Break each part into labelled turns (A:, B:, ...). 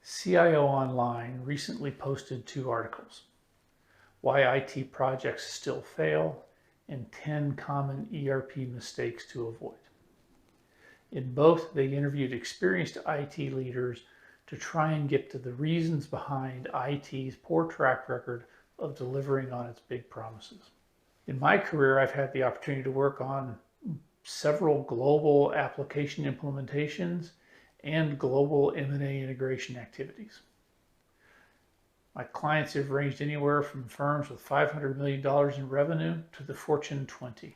A: CIO Online recently posted 2 articles: Why IT Projects Still Fail and 10 Common ERP Mistakes to Avoid. In both, they interviewed experienced IT leaders to try and get to the reasons behind IT's poor track record of delivering on its big promises. In my career, I've had the opportunity to work on several global application implementations and global M&A integration activities. My clients have ranged anywhere from firms with $500 million in revenue to the Fortune 20.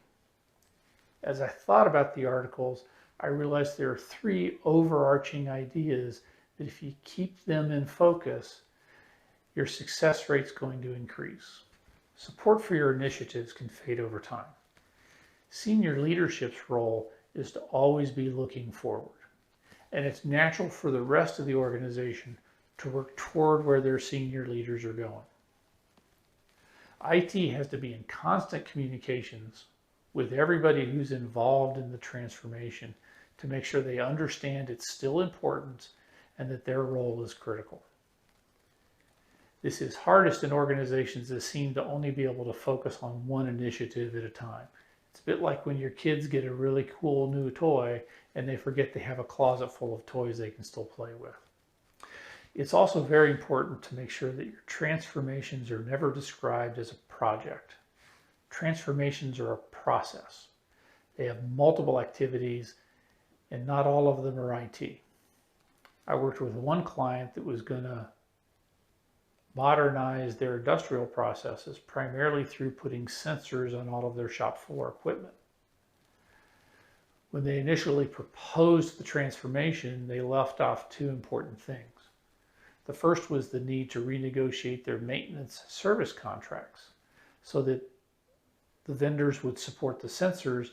A: As I thought about the articles, I realized there are 3 overarching ideas that if you keep them in focus, your success rate's going to increase. Support for your initiatives can fade over time. Senior leadership's role is to always be looking forward, and it's natural for the rest of the organization to work toward where their senior leaders are going. IT has to be in constant communications with everybody who's involved in the transformation to make sure they understand it's still important and that their role is critical. This is hardest in organizations that seem to only be able to focus on one initiative at a time. It's a bit like when your kids get a really cool new toy and they forget they have a closet full of toys they can still play with. It's also very important to make sure that your transformations are never described as a project. Transformations are a process. They have multiple activities and not all of them are IT. I worked with one client that was going to modernize their industrial processes primarily through putting sensors on all of their shop floor equipment. When they initially proposed the transformation, they left off 2 important things. The first was the need to renegotiate their maintenance service contracts so that the vendors would support the sensors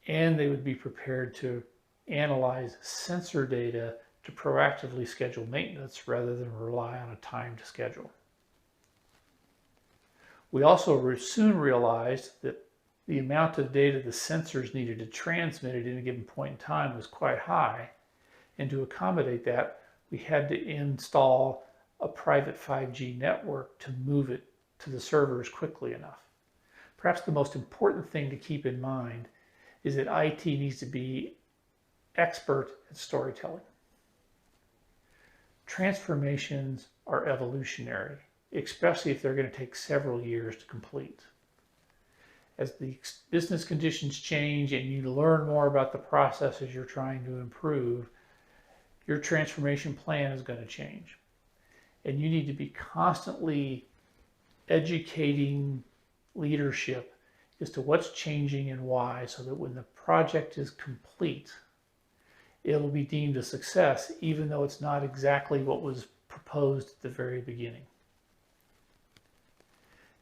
A: and they would be prepared to analyze sensor data to proactively schedule maintenance rather than rely on a timed schedule. We also soon realized that the amount of data the sensors needed to transmit at any given point in time was quite high, and to accommodate that, we had to install a private 5G network to move it to the servers quickly enough. Perhaps the most important thing to keep in mind is that IT needs to be expert at storytelling. Transformations are evolutionary, especially if they're going to take several years to complete. As the business conditions change and you learn more about the processes you're trying to improve, your transformation plan is going to change. And you need to be constantly educating leadership as to what's changing and why, so that when the project is complete, it'll be deemed a success, even though it's not exactly what was proposed at the very beginning.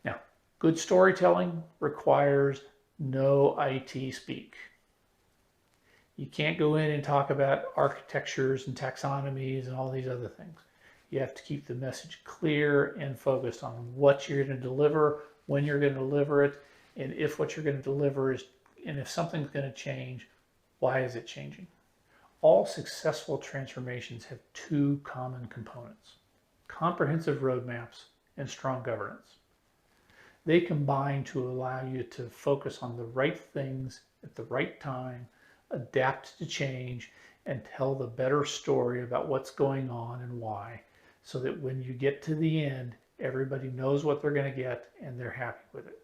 A: Now, good storytelling requires no IT speak. You can't go in and talk about architectures and taxonomies and all these other things. You have to keep the message clear and focused on what you're going to deliver, when you're going to deliver it, and if what you're going to deliver is, and if something's going to change, why is it changing? All successful transformations have 2 common components: comprehensive roadmaps and strong governance. They combine to allow you to focus on the right things at the right time, adapt to change, and tell the better story about what's going on and why, so that when you get to the end, everybody knows what they're going to get and they're happy with it.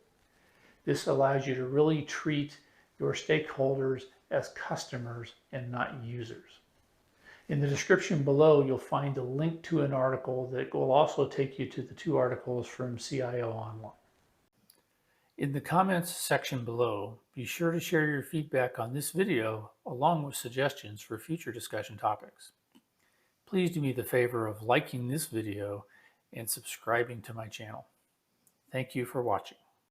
A: This allows you to really treat your stakeholders as customers and not users. In the description below, you'll find a link to an article that will also take you to the 2 articles from CIO Online. In the comments section below, be sure to share your feedback on this video along with suggestions for future discussion topics. Please do me the favor of liking this video and subscribing to my channel. Thank you for watching.